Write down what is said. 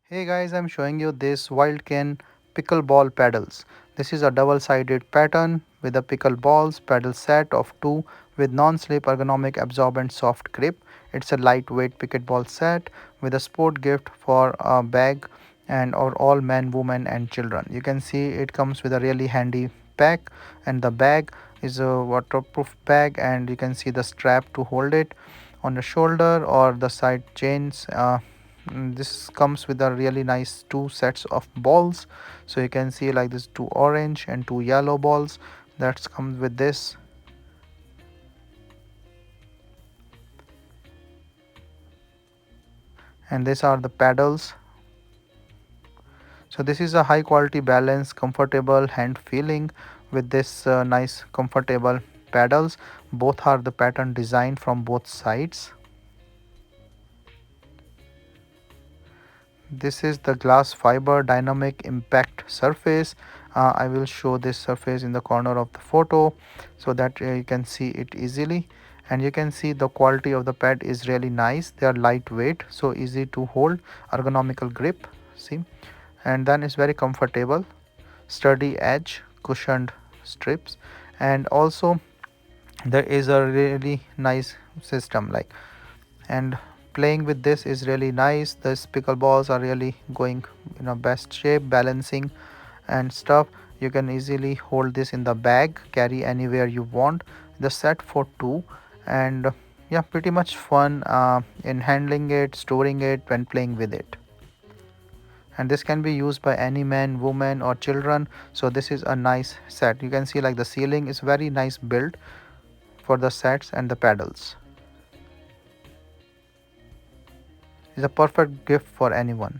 Hey guys, I'm showing you this WILDKEN Pickleball paddles. This is a double-sided pattern with a pickleball's paddle set of two with non-slip ergonomic absorbent soft grip. It's a lightweight pickleball set with a sport gift for a bag and or all men, women and children. You can see it comes with a really handy pack, and the bag is a waterproof bag, and you can see the strap to hold it on the shoulder or the side chains. This comes with a really nice two sets of balls, so you can see like this two orange and two yellow balls that comes with this. And these are the paddles. So this is a high quality balance, comfortable hand feeling with this nice comfortable paddles. Both are the pattern designed from both sides. This is the glass fiber dynamic impact surface. I will show this surface in the corner of the photo so that you can see it easily, and you can see the quality of the pad is really nice. They are lightweight, so easy to hold, ergonomical grip, see, and then it's very comfortable, sturdy edge, cushioned strips, and also there is a really nice system like, and playing with this is really nice. The pickleballs are really going best shape, balancing and stuff. You can easily hold this in the bag, carry anywhere you want. The set for two, and yeah, pretty much fun in handling it, storing it when playing with it. And this can be used by any man, woman or children. So this is a nice set. You can see like the ceiling is very nice built for the sets, and the pedals is a perfect gift for anyone.